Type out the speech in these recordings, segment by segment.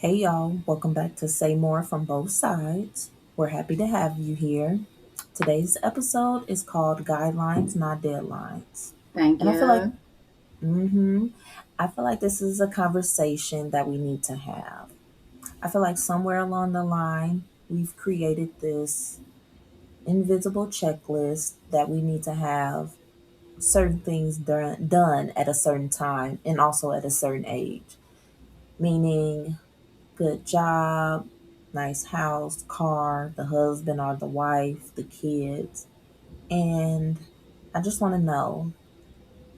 Hey y'all, welcome back to Say More from Both Sides. We're happy to have you here. Today's episode is called Guidelines, Not Deadlines. Thank And I feel like, you. mm-hmm, I feel like this is a conversation that we need to have. I feel like somewhere along the line, we've created this invisible checklist that we need to have certain things done at a certain time and also at a certain age. Meaning, good job, nice house, car, the husband or the wife, the kids. And I just want to know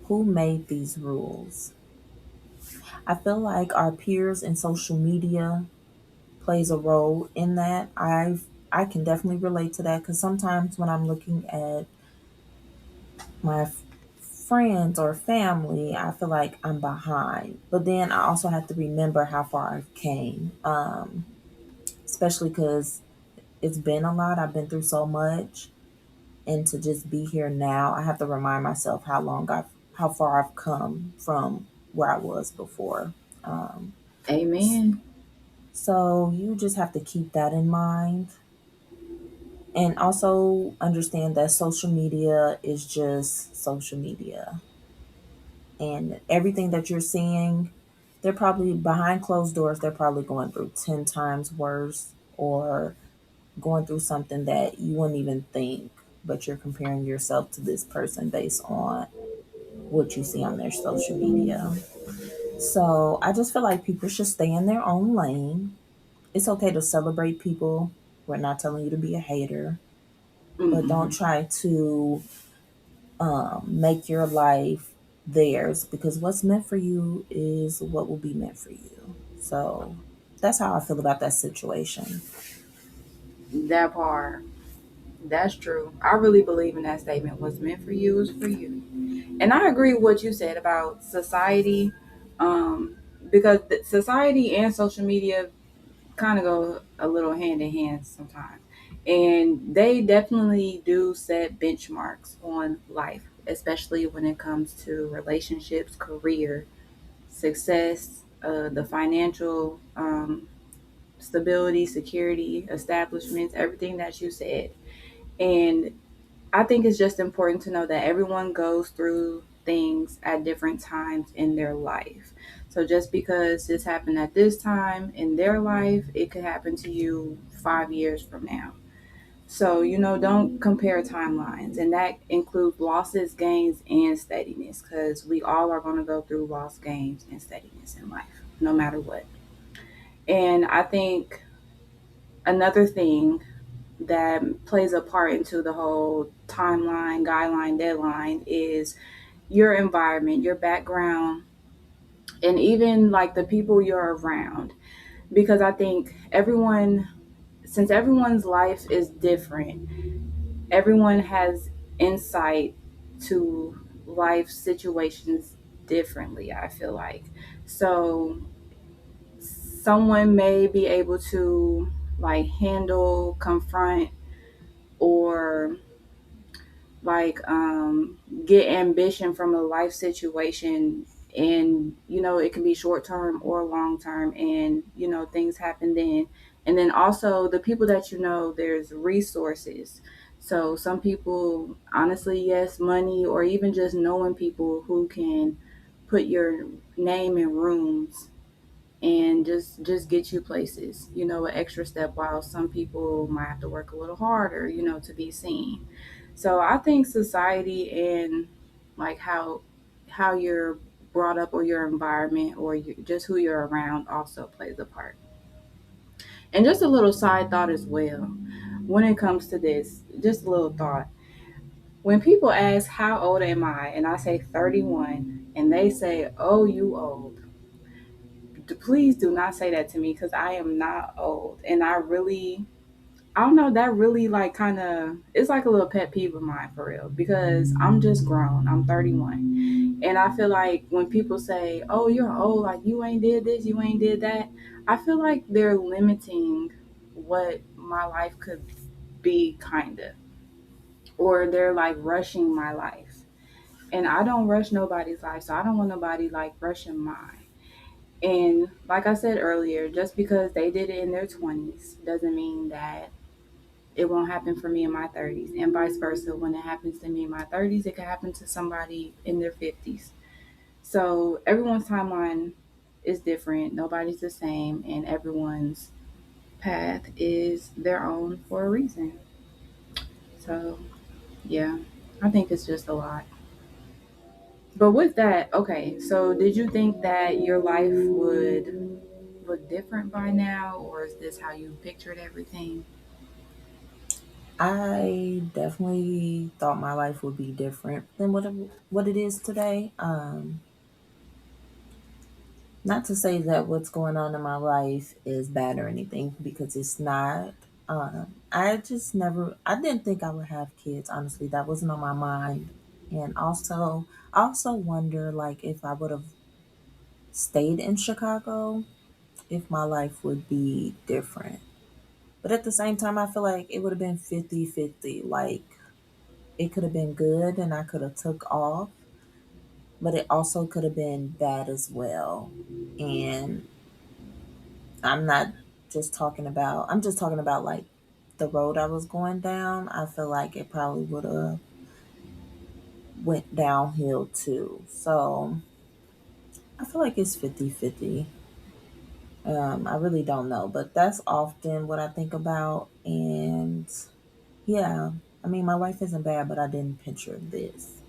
who made these rules. I feel like our peers in social media plays a role in that. I can definitely relate to that because sometimes when I'm looking at my friends or family, I feel like I'm behind. But then I also have to remember how far I've came, especially because it's been a lot. I've been through so much, and to just be here now, I have to remind myself how far I've come from where I was before. Um, Amen. so you just have to keep that in mind, and also understand that social media is just social media, and everything that you're seeing, they're probably behind closed doors. They're probably going through 10 times worse, or going through something that you wouldn't even think, but you're comparing yourself to this person based on what you see on their social media. So I just feel like people should stay in their own lane. It's okay to celebrate people. We're not telling you to be a hater, but don't Mm-mm. try to make your life theirs, because what's meant for you is what will be meant for you. So that's how I feel about that situation. That part. That's true. I really believe in that statement. What's meant for you is for you. And I agree with what you said about society, um, because society and social media kind of go a little hand in hand sometimes. And they definitely do set benchmarks on life, especially when it comes to relationships, career, success, the financial stability, security, establishments, everything that you said. And I think it's just important to know that everyone goes through things at different times in their life. So just because this happened at this time in their life, it could happen to you 5 years from now. So, don't compare timelines, and that includes losses, gains, and steadiness, because we all are going to go through loss, gains, and steadiness in life, no matter what. And I think another thing that plays a part into the whole timeline, guideline, deadline is your environment, your background, and even like the people you're around. Because I think since everyone's life is different, everyone has insight to life situations differently, I feel like. So someone may be able to like handle, confront, or get ambition from a life situation, and it can be short term or long term, and things happen then. And then also the people that there's resources. So some people, honestly, yes, money, or even just knowing people who can put your name in rooms and just get you places, an extra step, while some people might have to work a little harder, to be seen. So I think society and like how you're brought up, or your environment, or just who you're around also plays a part. And just a little side thought as well, when it comes to this, just a little thought. When people ask how old am I, and I say 31, and they say, "Oh, you old." Please do not say that to me, because I am not old. And I don't know, that really like kind of, it's like a little pet peeve of mine for real, because I'm just grown. I'm 31. And I feel like when people say, "Oh, you're old, like you ain't did this, you ain't did that," I feel like they're limiting what my life could be, kind of, or they're like rushing my life. And I don't rush nobody's life, so I don't want nobody like rushing mine. And like I said earlier, just because they did it in their 20s doesn't mean that it won't happen for me in my 30s, and vice versa. When it happens to me in my 30s, it could happen to somebody in their 50s. So everyone's timeline is different. Nobody's the same, and everyone's path is their own for a reason. So, yeah, I think it's just a lot. But with that, okay, so did you think that your life would look different by now, or is this how you pictured everything? I definitely thought my life would be different than what it is today. Not to say that what's going on in my life is bad or anything, because it's not. I just never, I didn't think I would have kids, honestly. That wasn't on my mind. And also, I also wonder, like, if I would have stayed in Chicago, if my life would be different. But at the same time, I feel like it would have been 50-50. Like, it could have been good and I could have took off, but it also could have been bad as well. And I'm not I'm just talking about like the road I was going down. I feel like it probably would have went downhill too. So I feel like it's 50-50. I really don't know, but that's often what I think about. And yeah, I mean, my life isn't bad, but I didn't picture this.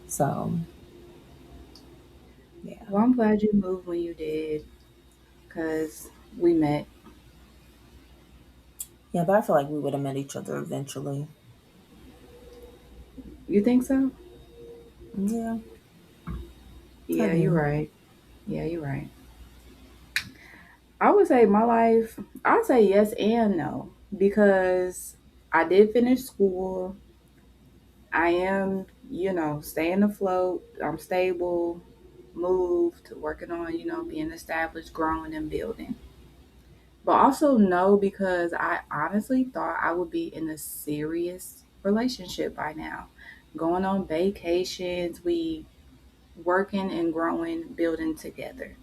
So yeah. Well, I'm glad you moved when you did, because we met. Yeah, but I feel like we would have met each other eventually. You think so? Yeah, I Yeah, you're do. right. Yeah, you're right. I would say my life, I'd say yes and no, because I did finish school. I am, staying afloat. I'm stable, moved, working on, being established, growing, and building. But also no, because I honestly thought I would be in a serious relationship by now. Going on vacations, we working and growing, building together.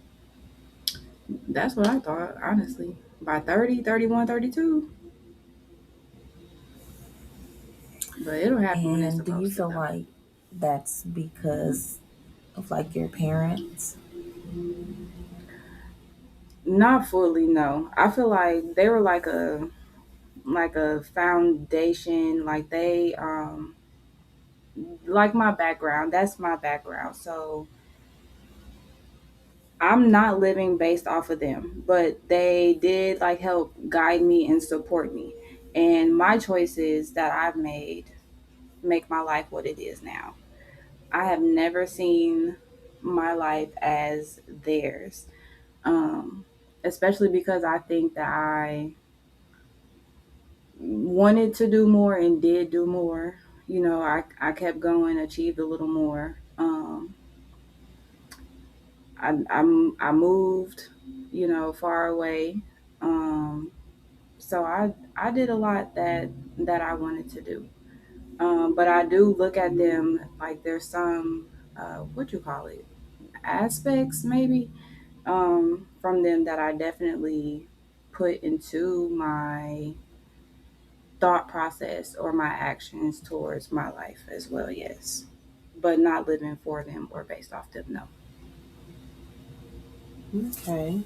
That's what I thought, honestly. By 30, 31, 32. But it'll happen when it's And do you supposed to, feel though. like that's because of like your parents? Not fully, no. I feel like they were like a foundation, like my background. That's my background. So I'm not living based off of them, but they did like help guide me and support me. And my choices that I've made make my life what it is now. I have never seen my life as theirs. Um, Especially because I think that I wanted to do more and did do more. I kept going, achieved a little more. I moved, far away. Um, so I did a lot that I wanted to do. But I do look at them like there's some what you call it, aspects maybe, from them that I definitely put into my thought process or my actions towards my life as well. Yes, but not living for them or based off them. No. Okay,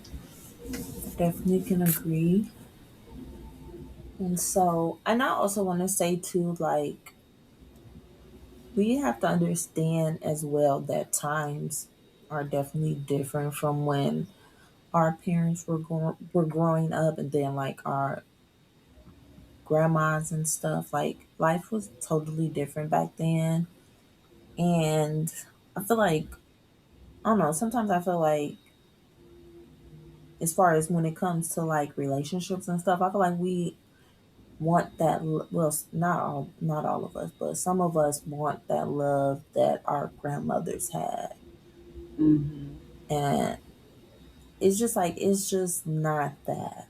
I definitely can agree. And so, and I also want to say too, like, we have to understand as well that times are definitely different from when our parents were growing up, and then like our grandmas and stuff. Like, life was totally different back then. And I feel like, I don't know, sometimes I feel like, as far as when it comes to like relationships and stuff, I feel like we want that well, not all of us, but some of us want that love that our grandmothers had. Hmm. And it's just like, it's just not that,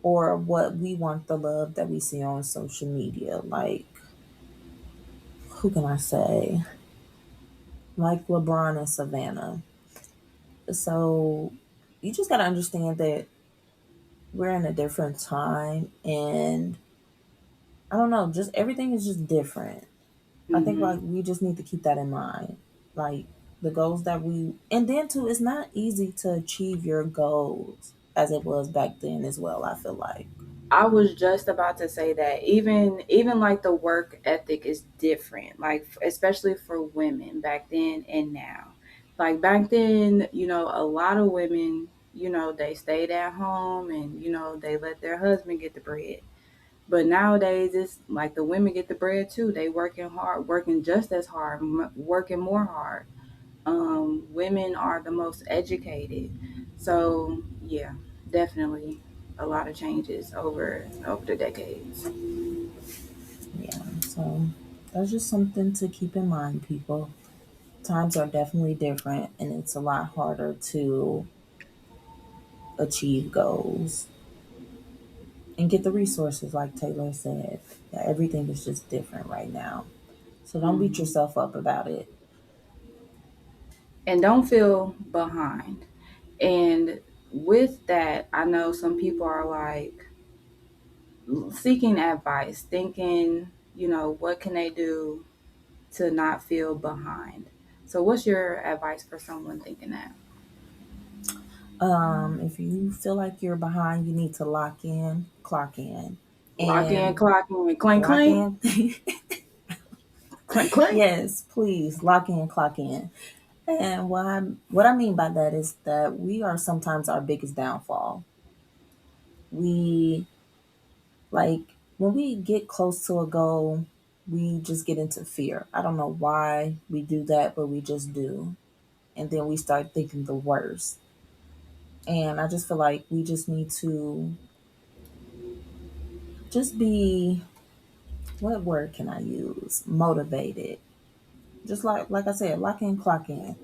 or what we want, the love that we see on social media. Like, who can I say, like LeBron and Savannah. So you just got to understand that we're in a different time, and I don't know, just everything is just different. I think Hmm. like we just need to keep that in mind. Like the goals that we, and then too, it's not easy to achieve your goals as it was back then as well, I feel like. I was just about to say that even like the work ethic is different, like especially for women back then and now. Like back then, a lot of women, they stayed at home and they let their husband get the bread. But nowadays, it's like the women get the bread too. They working hard, working just as hard, working more hard. Women are the most educated, so yeah, definitely a lot of changes over the decades. Yeah, so that's just something to keep in mind, people. Times are definitely different, and it's a lot harder to achieve goals and get the resources, like Taylor said. Yeah, everything is just different right now. So don't beat Hmm. yourself up about it. And don't feel behind. And with that, I know some people are like seeking advice, thinking, what can they do to not feel behind. So, what's your advice for someone thinking that? If you feel like you're behind, you need to lock in, clock in, Lock in, and clock in, clink, lock clink, in. clink, clink. Yes, please lock in, clock in. And what I mean by that is that we are sometimes our biggest downfall. We like when we get close to a goal, we just get into fear. I don't know why we do that, but we just do. And then we start thinking the worst. And I just feel like we just need to just be, what word can I use? Motivated. Just like I said, lock in, clock in.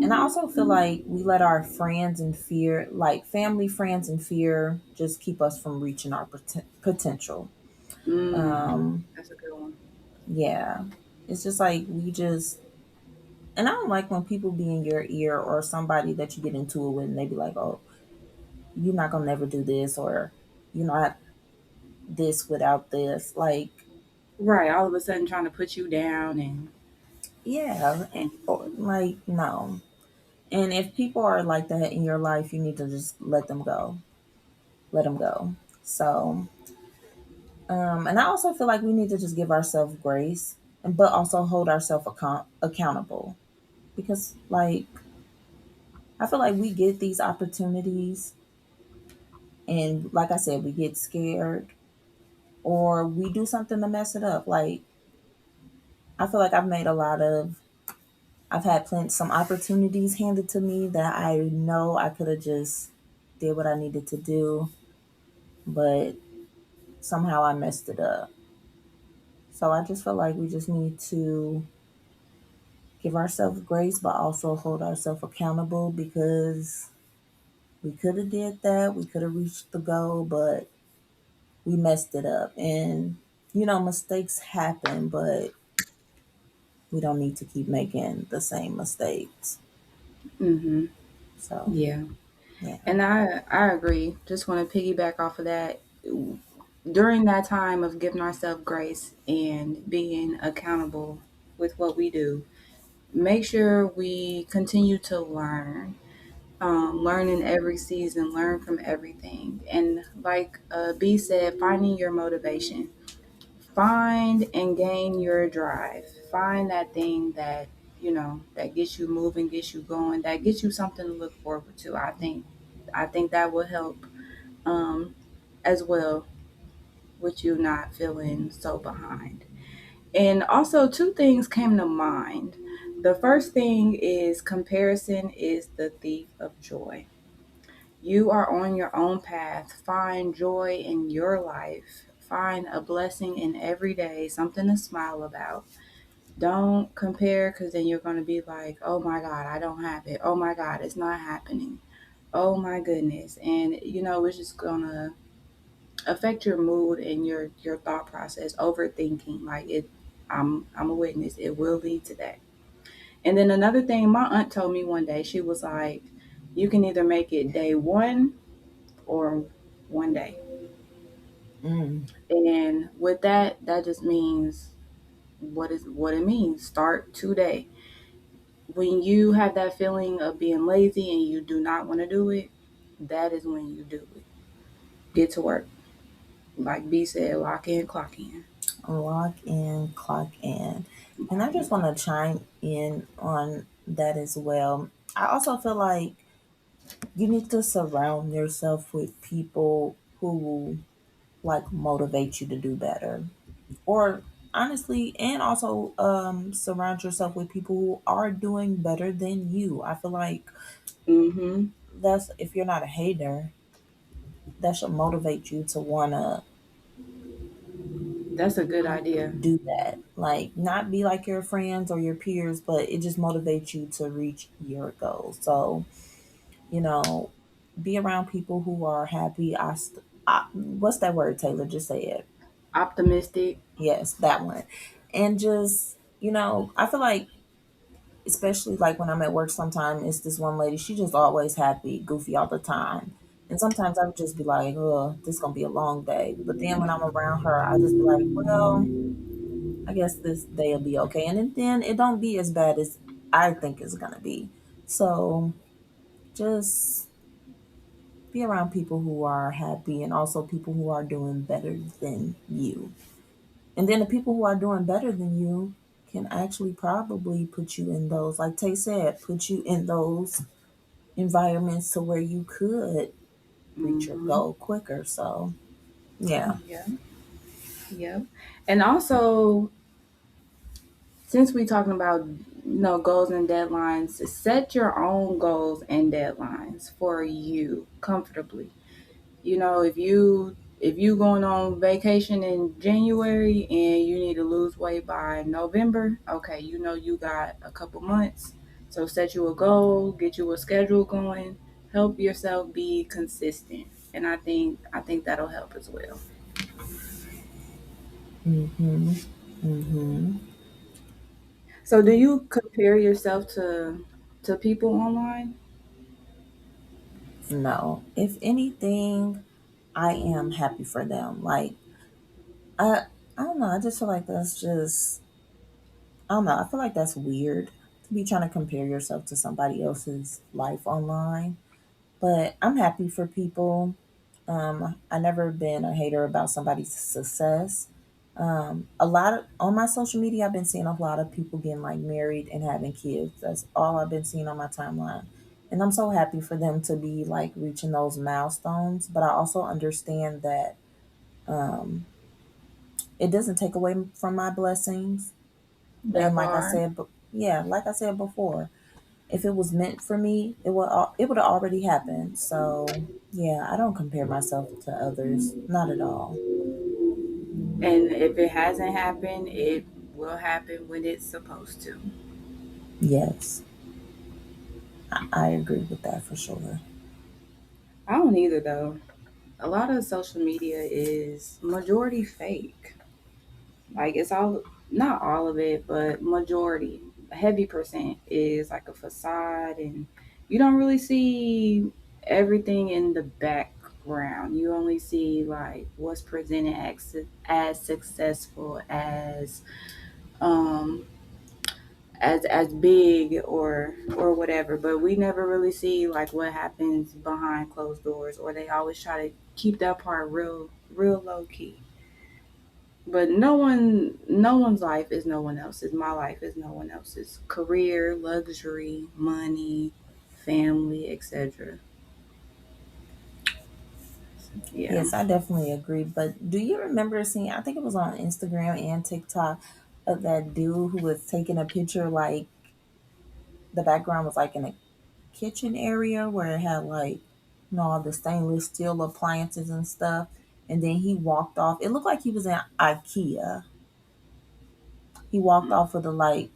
And I also feel like we let our friends and fear, like family, friends, and fear, just keep us from reaching our potential. That's a good one. Yeah, it's just like we just, and I don't like when people be in your ear or somebody that you get into it with, and they be like, "Oh, you're not gonna never do this," or "You're not this without this." Like, Right. All of a sudden trying to put you down yeah, or like no. And if people are like that in your life, you need to just let them go. Let them go. So, and I also feel like we need to just give ourselves grace, but also hold ourselves accountable because, like, I feel like we get these opportunities, and like I said, we get scared or we do something to mess it up. Like, I feel like I've had plenty some opportunities handed to me that I know I could have just did what I needed to do, but somehow I messed it up. So I just feel like we just need to give ourselves grace, but also hold ourselves accountable because we could have did that. We could have reached the goal, but we messed it up. And mistakes happen, but we don't need to keep making the same mistakes. hmm So yeah. yeah. And I agree. Just want to piggyback off of that. During that time of giving ourselves grace and being accountable with what we do, make sure we continue to learn. Learn in every season, learn from everything. And like B said, finding your motivation. Find and gain your drive. Find that thing that, that gets you moving, gets you going, that gets you something to look forward to. I think that will help um, as well with you not feeling so behind. And also, two things came to mind. The first thing is comparison is the thief of joy. You are on your own path. Find joy in your life. Find a blessing in every day, something to smile about. Don't compare because then you're going to be like, oh my God, I don't have it. Oh my God, it's not happening. Oh my goodness. And, it's just going to affect your mood and your thought process, overthinking. Like I'm a witness. It will lead to that. And then another thing my aunt told me one day, she was like, You can either make it day one or one day. Mm. And with that, that just means what it means. Start today. When you have that feeling of being lazy and you do not want to do it, that is when you do it. Get to work. Like B said, lock in, clock in. Lock in, clock in. And Lock I in, just want clock to chime in on that as well. I also feel like you need to surround yourself with people who like motivate you to do better. Or honestly, and also surround yourself with people who are doing better than you. I feel like in. Mm-hmm. that's, if you're not a hater, that should motivate you to want to That's a good idea. do that. Like, not be like your friends or your peers, but it just motivates you to reach your goals. So, you know, be around people who are happy. What's that word, Taylor? Just say it. Optimistic. Yes, that one. And just, I feel like, especially like when I'm at work, sometimes it's this one lady, she just always happy, goofy all the time. And sometimes I would just be like, oh, this gonna be a long day. But then when I'm around her, I just be like, well, I guess this day will be okay. And then it don't be as bad as I think it's gonna be. So just be around people who are happy and also people who are doing better than you. And then the people who are doing better than you can actually probably put you in those, like Tay said, put you in those environments to where you could reach your Mm-hmm. goal quicker. So, yeah. Yeah. Yeah. And also, since we talking about goals and deadlines, set your own goals and deadlines for you comfortably. If you going on vacation in January and you need to lose weight by November, okay, you got a couple months. So set you a goal, get you a schedule going, help yourself be consistent. And I think that'll help as well. Mm-hmm. Mm-hmm. So do you compare yourself to people online? No. If anything, I am happy for them. Like, I I don't know, I just feel like that's just, I don't know, I feel like that's weird to be trying to compare yourself to somebody else's life online. But I'm happy for people. I never been a hater about somebody's success. A lot of on my social media, I've been seeing a lot of people getting like married and having kids. That's all I've been seeing on my timeline, and I'm so happy for them to be like reaching those milestones. But I also understand that um, it doesn't take away from my blessings. And That like I part. said, yeah, like I said before, if it was meant for me, it would have already happened. So yeah, I don't compare myself to others, not at all. And if it hasn't happened, it will happen when it's supposed to. Yes, I agree with that for sure. I don't either though. A lot of social media is majority fake. Like it's all not all of it, but majority, a heavy percent is like a facade and you don't really see everything in the background. You only see like what's presented as successful um as big or whatever, but we never really see like what happens behind closed doors, or they always try to keep that part real low key. But no one's life is no one else's. My life is no one else's. Career, luxury, money, family, etc. Yeah. Yes, I definitely agree. But do you remember seeing? I think it was on Instagram and TikTok of that dude who was taking a picture. Like the background was like in a kitchen area where it had like all the stainless steel appliances and stuff. And then he walked off. It looked like he was in IKEA. He walked off of the like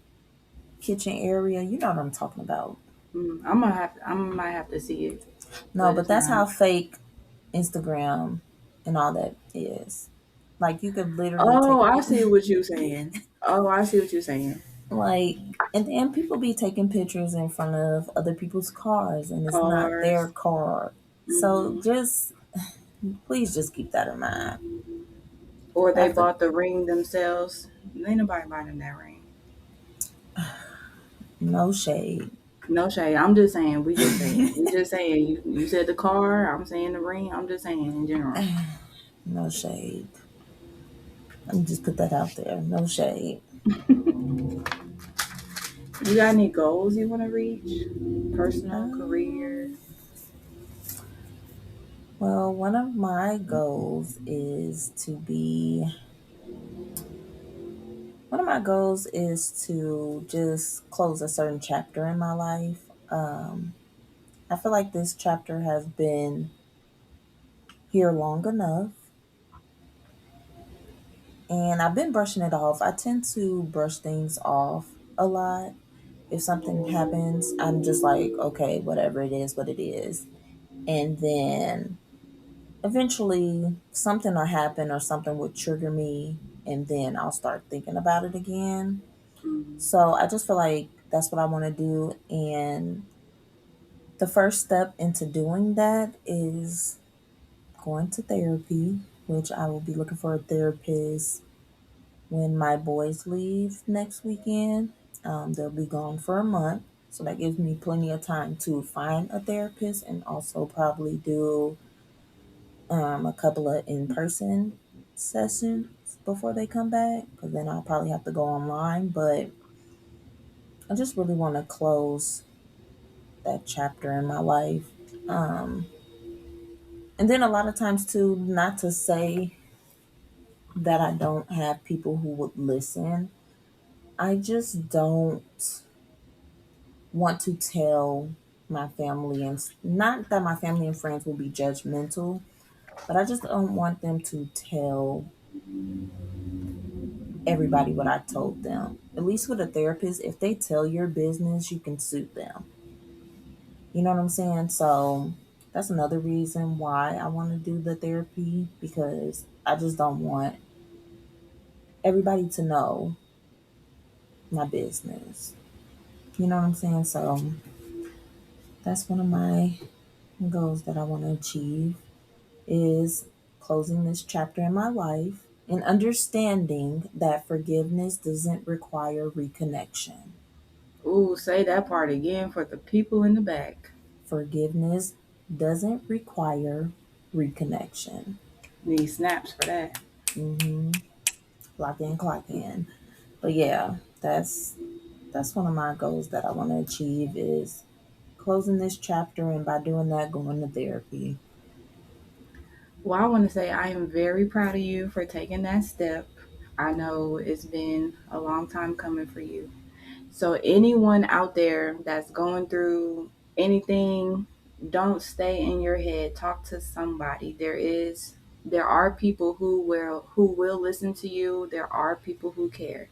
kitchen area. You know what I'm talking about. I might have to see it, No, but but it's that's not. how fake Instagram and all that is. Like you could literally take Oh, a I picture. see what you're saying. Oh, I see what you're saying. Like, and then people be taking pictures in front of other people's cars and it's not their Cars. car. So Hmm. just please just keep that in mind. Or they After bought the ring themselves. Ain't nobody buying them that ring. no shade. No shade. I'm just saying. We just saying. We just saying. You said the car. I'm saying the ring. I'm just saying in general. No shade. Let me just put that out there. No shade. You got any goals you want to reach? Personal, career. Um, well, one of my goals is to be one of my goals is to just close a certain chapter in my life. I feel like this chapter has been here long enough and I've been brushing it off. I tend to brush things off a lot. If something happens, I'm just like, okay, whatever it is, what it is. And then eventually something will happen or something would trigger me and then I'll start thinking about it again. Mm. So I just feel like that's what I want to do. And the first step into doing that is going to therapy, which I will be looking for a therapist when my boys leave next weekend. They'll be gone for a month. So that gives me plenty of time to find a therapist and also probably do a couple of in person sessions before they come back because then I'll probably have to go online. But I just really want to close that chapter in my life. Um, and then a lot of times, too, not to say that I don't have people who would listen, I just don't want to tell my family, and not that my family and friends will be judgmental, but I just don't want them to tell everybody what I told them. At least with a therapist, if they tell your business, you can sue them. You know what I'm saying? So that's another reason why I want to do the therapy because I just don't want everybody to know my business. You know what I'm saying? So that's one of my goals that I want to achieve is closing this chapter in my life and understanding that forgiveness doesn't require reconnection. Ooh, say that part again for the people in the back. Forgiveness doesn't require reconnection. Need snaps for that. Hmm. Lock in, clock in. But yeah, that's one of my goals that I want to achieve is closing this chapter and by doing that going to therapy. Well, I want to say I am very proud of you for taking that step. I know it's been a long time coming for you. So, anyone out there that's going through anything, don't stay in your head. Talk to somebody. There are people who will listen to you. There are people who care.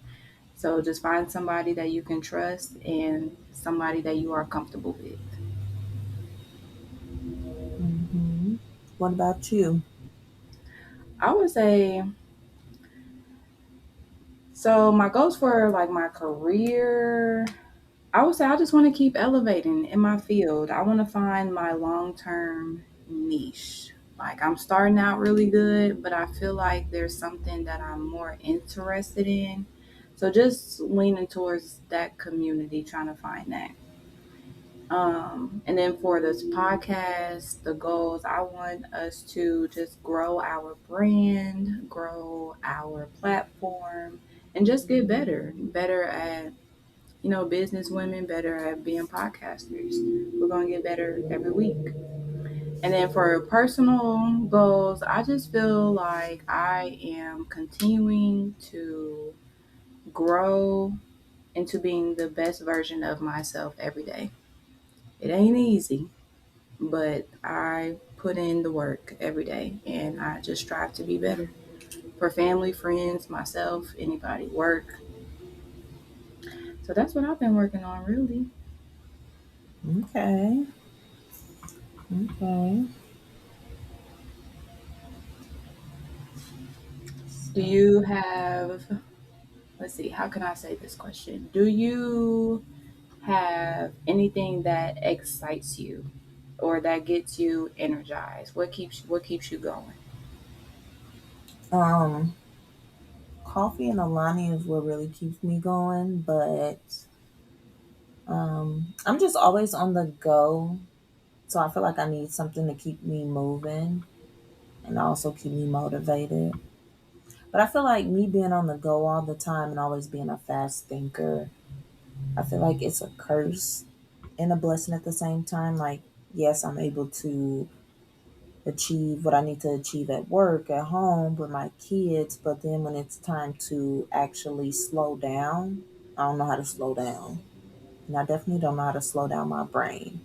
So just find somebody that you can trust and somebody that you are comfortable with. Hmm. What about you? I would say so my goals for like my career, I would say I just want to keep elevating in my field. I want to find my long-term niche. Like I'm starting out really good, but I feel like there's something that I'm more interested in. So just leaning towards that community, trying to find that. And then for this podcast, the goals, I want us to just grow our brand, grow our platform, and just get better at, business women, better at being podcasters. We're going to get better every week. And then for personal goals, I just feel like I am continuing to grow into being the best version of myself every day. It ain't easy, but I put in the work every day and I just strive to be better for family, friends, myself, anybody, work. So that's what I've been working on really. Okay. Okay. Do you have let's see, how can I say this question? Do you have anything that excites you or that gets you energized? What keeps you going? Um, Coffee and Alani is what really keeps me going, but I'm just always on the go. So I feel like I need something to keep me moving and also keep me motivated. But I feel like me being on the go all the time and always being a fast thinker, I feel like it's a curse and a blessing at the same time. Like, yes, I'm able to achieve what I need to achieve at work, at home, with my kids, but then when it's time to actually slow down, I don't know how to slow down. And I definitely don't know how to slow down my brain.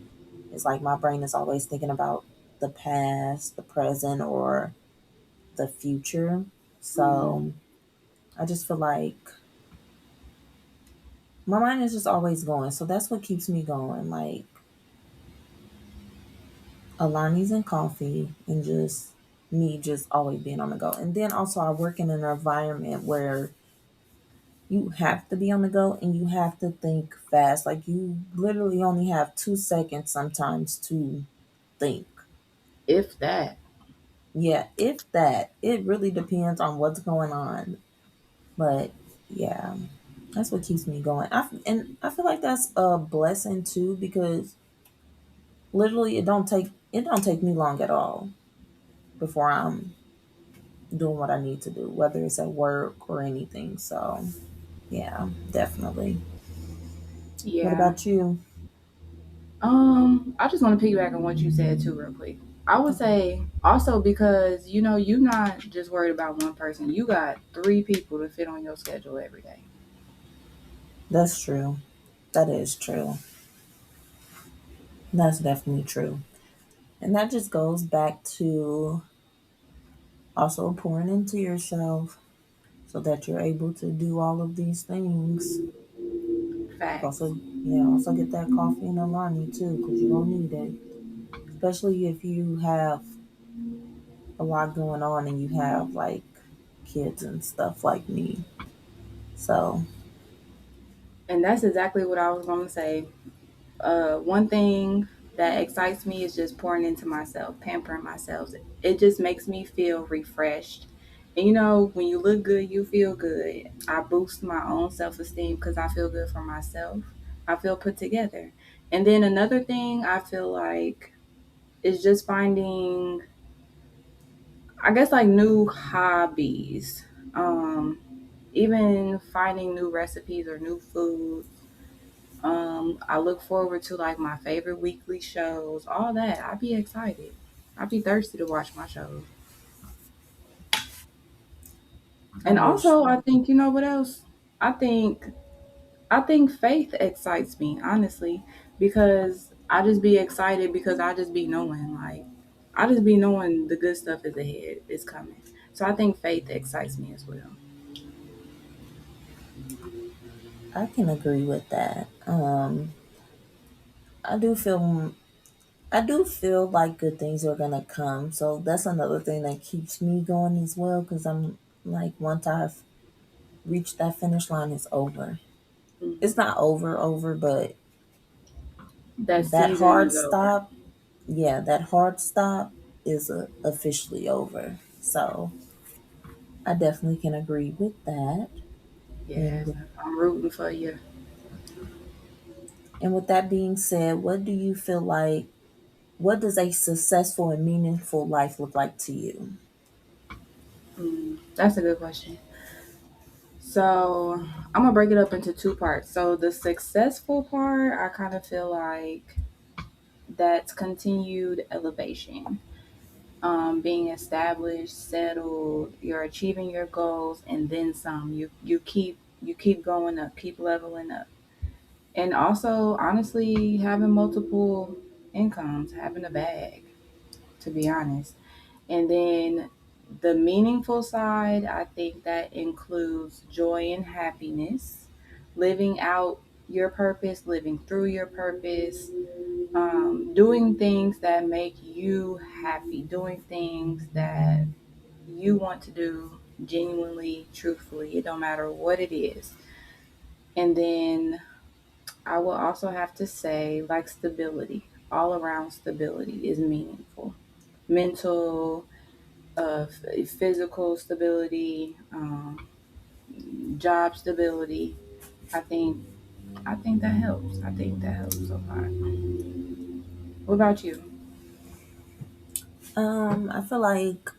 It's like my brain is always thinking about the past, the present, or the future. Mm-hmm. So I just feel like my mind is just always going. So that's what keeps me going. Like Alani's and coffee and just me just always being on the go. And then also I work in an environment where you have to be on the go and you have to think fast. Like you literally only have 2 seconds sometimes to think. If that. Yeah, if that. It really depends on what's going on. But yeah, that's what keeps me going. And I feel like that's a blessing too because literally it don't take me long at all before I'm doing what I need to do, whether it's at work or anything. So yeah, definitely. What Yeah. about you? I just want to piggyback on what you said too, real quick. I would Okay, say also because you're not just worried about one person. You got three people to fit on your schedule every day. that's true. That is true. That's definitely true. And that just goes back to also pouring into yourself so that you're able to do all of these things. Facts. Also, yeah, also get that coffee and Alani too, because you're gonna need it. Especially if you have a lot going on and you have like kids and stuff like me. So And that's exactly what I was going to say. One thing that excites me is just pouring into myself, pampering myself. It just makes me feel refreshed. And when you look good, you feel good. I boost my own self esteem because I feel good for myself. I feel put together. And then another thing I feel like is just finding, I guess, like new hobbies. Even finding new recipes or new foods. I look forward to like my favorite weekly shows, all that. I'd be excited. I'd be thirsty to watch my shows. I And wish. also, I think what else? I think I think faith excites me, honestly, because I just be excited because I just be knowing I just be knowing the good stuff is ahead, is coming. So I think faith excites me as well. I can agree with that. I do feel I do feel like good things are gonna come. So that's another thing that keeps me going as well. Because I'm like, once I've reached that finish line, it's over. It's Hmm. not over, but That that season hard is over. stop, yeah, that hard stop is officially over. So I definitely can agree with that. And Yes, with, I'm rooting for you. and with that being said, what do you feel like? What does a successful and meaningful life look like to you? That's a good question. So I'm gonna break it up into two parts. So the successful part, I kind of feel like that's continued elevation, being established, settled. You're achieving your goals, and then some. You keep going up, keep leveling up, and also honestly having multiple incomes, having a bag. To be honest. And then the meaningful side, I think that includes joy and happiness, living out your purpose, living through your purpose, doing things that make you happy, doing things that you want to do, genuinely, truthfully. It don't matter what it is. And then I will also have to say, like, stability, all around stability is meaningful. Mental, physical stability, job stability. I think I think that helps. I think that helps a lot. What about you? I feel like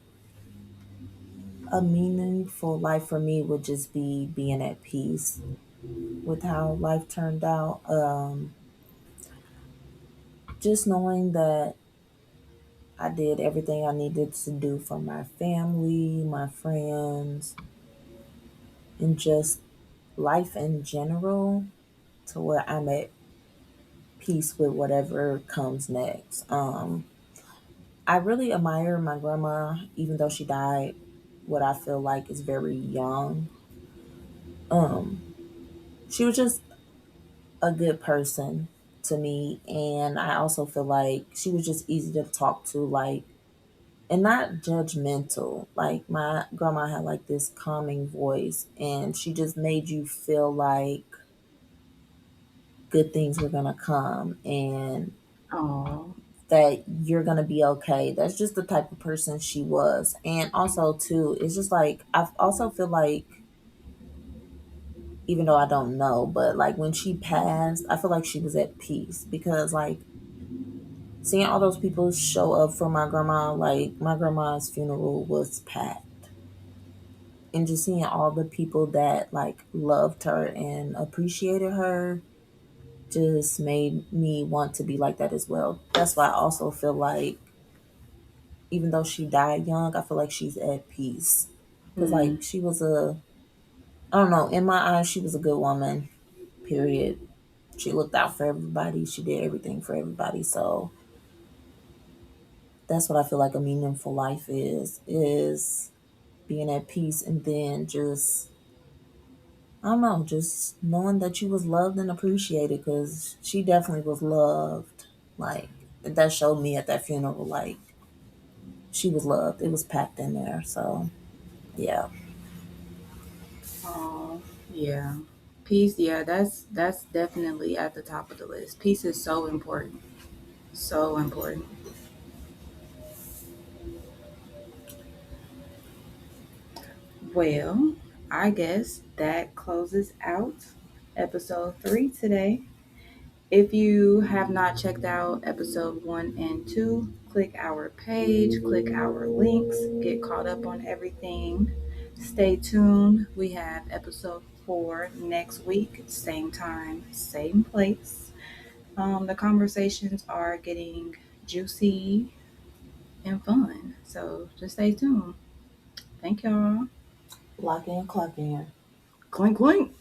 a meaningful life for me would just be being at peace with how life turned out. Just knowing that I did everything I needed to do for my family, my friends, and just life in general, to where I'm at peace with whatever comes next. I really admire my grandma, even though she died what I feel like is very young. Um, she was just a good person to me, and I also feel like she was just easy to talk to, like, and not judgmental. Like, my grandma had like this calming voice, and she just made you feel like good things were gonna come, and Oh, that you're gonna be okay. That's just the type of person she was. And also too, it's just like I also feel like, even though I don't know, but like when she passed, I feel like she was at peace, because like seeing all those people show up for my grandma, like my grandma's funeral was packed. And just seeing all the people that like loved her and appreciated her just made me want to be like that as well. That's why I also feel like, even though she died young, I feel like she's at peace. Cause mm, like she was I don't know, in my eyes, she was a good woman. Period. She looked out for everybody. She did everything for everybody. So that's what I feel like a meaningful life is being at peace, and then just, I don't know, just knowing that you was loved and appreciated, because she definitely was loved. Like, that showed me at that funeral, like, she was loved. It was packed in there. So yeah. oh, yeah. Peace, yeah, that's definitely at the top of the list. Peace is so important. So important. Well, I guess that closes out episode 3 today. If you have not checked out episode 1 and 2, click our page, click our links, get caught up on everything. Stay tuned. We have episode 4 next week, same time, same place. The conversations are getting juicy and fun. So just stay tuned. Thank y'all. Lock in, clock in. Clink, clink.